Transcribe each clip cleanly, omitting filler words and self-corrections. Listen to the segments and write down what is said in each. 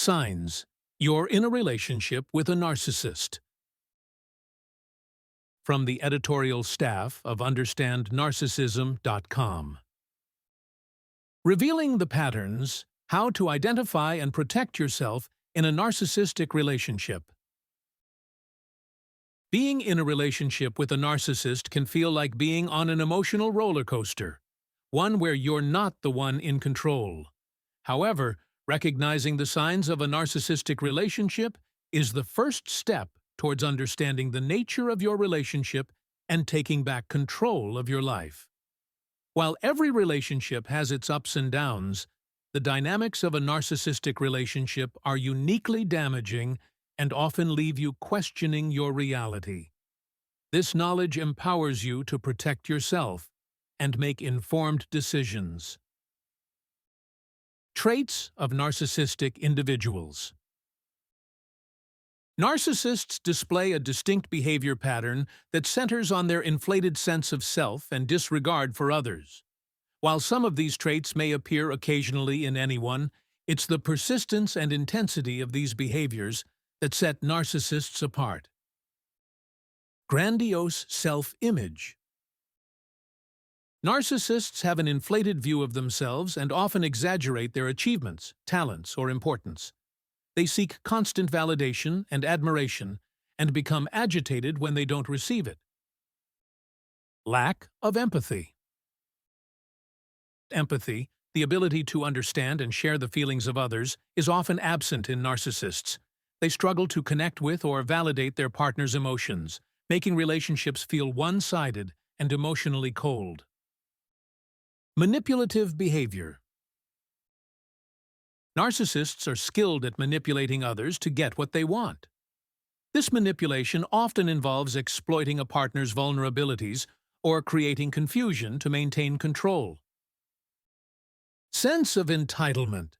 Signs: you're in a relationship with a narcissist. From the editorial staff of UnderstandNarcissism.com. Revealing the patterns: how to identify and protect yourself in a narcissistic relationship. Being in a relationship with a narcissist can feel like being on an emotional roller coaster, one where you're not the one in control. However, recognizing the signs of a narcissistic relationship is the first step towards understanding the nature of your relationship and taking back control of your life. While every relationship has its ups and downs, the dynamics of a narcissistic relationship are uniquely damaging and often leave you questioning your reality. This knowledge empowers you to protect yourself and make informed decisions. Traits of narcissistic individuals. Narcissists display a distinct behavior pattern that centers on their inflated sense of self and disregard for others. While some of these traits may appear occasionally in anyone, it's the persistence and intensity of these behaviors that set narcissists apart. Grandiose self-image. Narcissists have an inflated view of themselves and often exaggerate their achievements, talents, or importance. They seek constant validation and admiration and become agitated when they don't receive it. Lack of empathy. Empathy, the ability to understand and share the feelings of others, is often absent in narcissists. They struggle to connect with or validate their partner's emotions, making relationships feel one-sided and emotionally cold. Manipulative behavior. Narcissists are skilled at manipulating others to get what they want. This manipulation often involves exploiting a partner's vulnerabilities or creating confusion to maintain control. Sense of entitlement.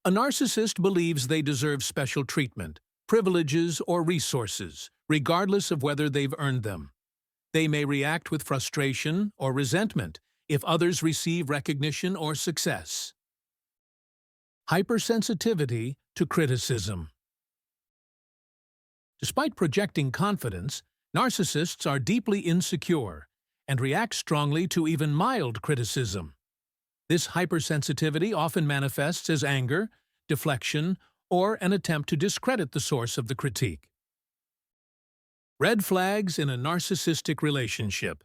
A narcissist believes they deserve special treatment, privileges, or resources, regardless of whether they've earned them. They may react with frustration or resentment if others receive recognition or success. Hypersensitivity to criticism. Despite projecting confidence, narcissists are deeply insecure and react strongly to even mild criticism. This hypersensitivity often manifests as anger, deflection, or an attempt to discredit the source of the critique. Red flags in a narcissistic relationship.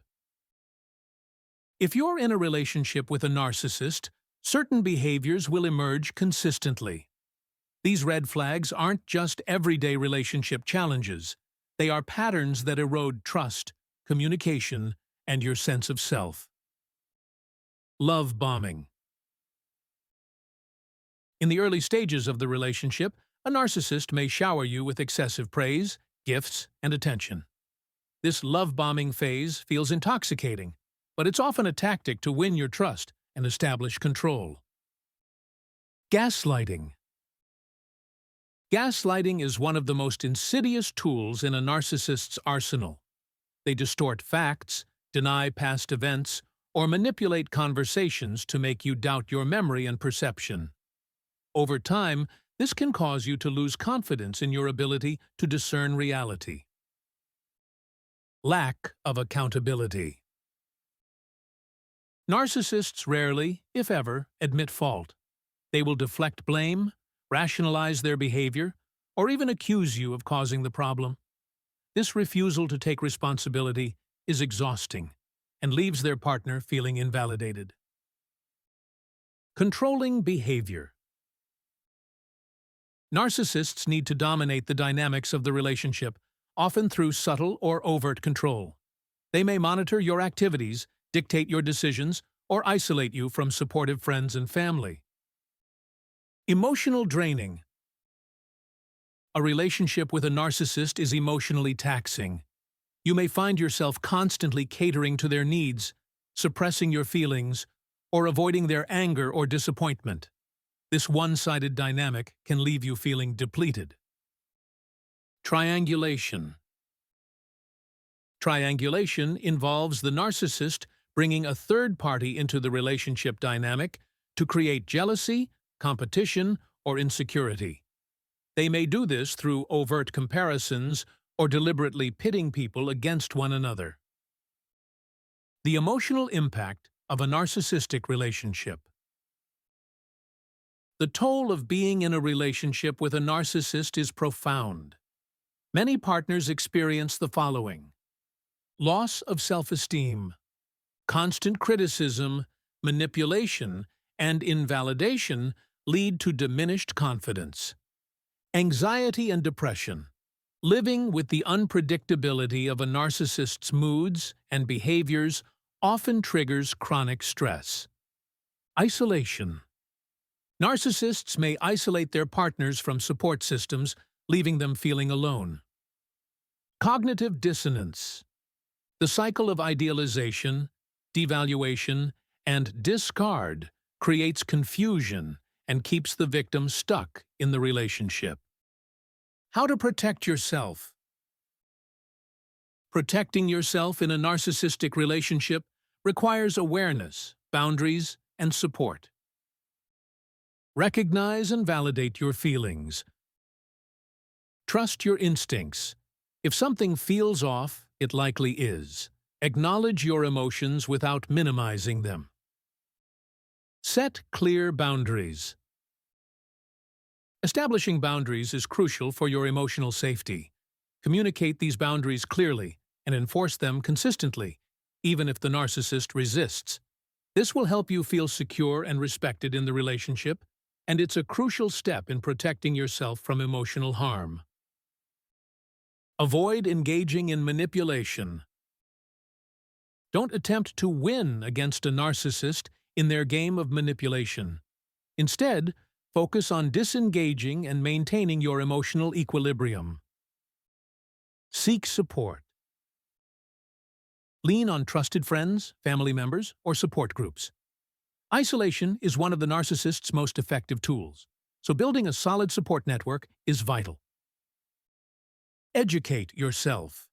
If you're in a relationship with a narcissist, certain behaviors will emerge consistently. These red flags aren't just everyday relationship challenges. They are patterns that erode trust, communication, and your sense of self. Love bombing. In the early stages of the relationship, a narcissist may shower you with excessive praise, gifts, and attention. This love-bombing phase feels intoxicating, but it's often a tactic to win your trust and establish control. Gaslighting. Gaslighting is one of the most insidious tools in a narcissist's arsenal. They distort facts, deny past events, or manipulate conversations to make you doubt your memory and perception. Over time, this can cause you to lose confidence in your ability to discern reality. Lack of accountability. Narcissists rarely, if ever, admit fault. They will deflect blame, rationalize their behavior, or even accuse you of causing the problem. This refusal to take responsibility is exhausting and leaves their partner feeling invalidated. Controlling behavior. Narcissists need to dominate the dynamics of the relationship, often through subtle or overt control. They may monitor your activities, dictate your decisions, or isolate you from supportive friends and family. Emotional draining. A relationship with a narcissist is emotionally taxing. You may find yourself constantly catering to their needs, suppressing your feelings, or avoiding their anger or disappointment. This one-sided dynamic can leave you feeling depleted. Triangulation. Triangulation involves the narcissist bringing a third party into the relationship dynamic to create jealousy, competition, or insecurity. They may do this through overt comparisons or deliberately pitting people against one another. The emotional impact of a narcissistic relationship. The toll of being in a relationship with a narcissist is profound. Many partners experience the following: loss of self-esteem, constant criticism, manipulation, and invalidation lead to diminished confidence. Anxiety and depression. Living with the unpredictability of a narcissist's moods and behaviors often triggers chronic stress. Isolation. Narcissists may isolate their partners from support systems, leaving them feeling alone. Cognitive dissonance. The cycle of idealization, devaluation, and discard creates confusion and keeps the victim stuck in the relationship. How to protect yourself. Protecting yourself in a narcissistic relationship requires awareness, boundaries, and support. Recognize and validate your feelings. Trust your instincts. If something feels off, it likely is. Acknowledge your emotions without minimizing them. Set clear boundaries. Establishing boundaries is crucial for your emotional safety. Communicate these boundaries clearly and enforce them consistently, even if the narcissist resists. This will help you feel secure and respected in the relationship, and it's a crucial step in protecting yourself from emotional harm. Avoid engaging in manipulation. Don't attempt to win against a narcissist in their game of manipulation. Instead, focus on disengaging and maintaining your emotional equilibrium. Seek support. Lean on trusted friends, family members, or support groups. Isolation is one of the narcissist's most effective tools, so building a solid support network is vital. Educate yourself.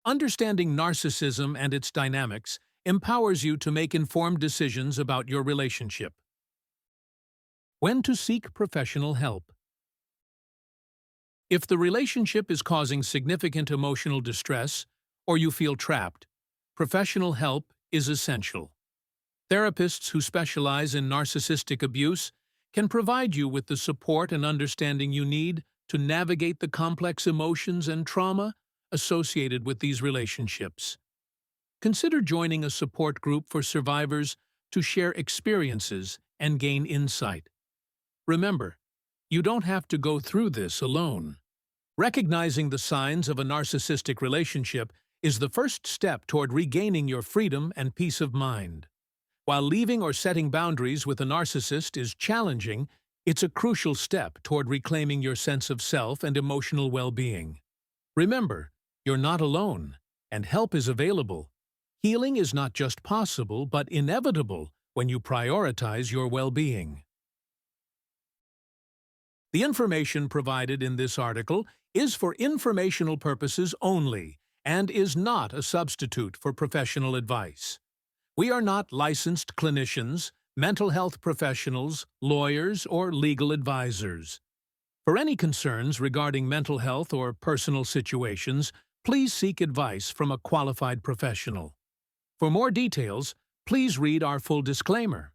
Understanding narcissism and its dynamics empowers you to make informed decisions about your relationship. When to seek professional help. If the relationship is causing significant emotional distress or you feel trapped, professional help is essential. Therapists who specialize in narcissistic abuse can provide you with the support and understanding you need to navigate the complex emotions and trauma associated with these relationships. Consider joining a support group for survivors to share experiences and gain insight. Remember, you don't have to go through this alone. Recognizing the signs of a narcissistic relationship is the first step toward regaining your freedom and peace of mind. While leaving or setting boundaries with a narcissist is challenging, it's a crucial step toward reclaiming your sense of self and emotional well-being. Remember, you're not alone, and help is available. Healing is not just possible, but inevitable when you prioritize your well-being. The information provided in this article is for informational purposes only and is not a substitute for professional advice. We are not licensed clinicians, mental health professionals, lawyers, or legal advisors. For any concerns regarding mental health or personal situations, please seek advice from a qualified professional. For more details, please read our full disclaimer.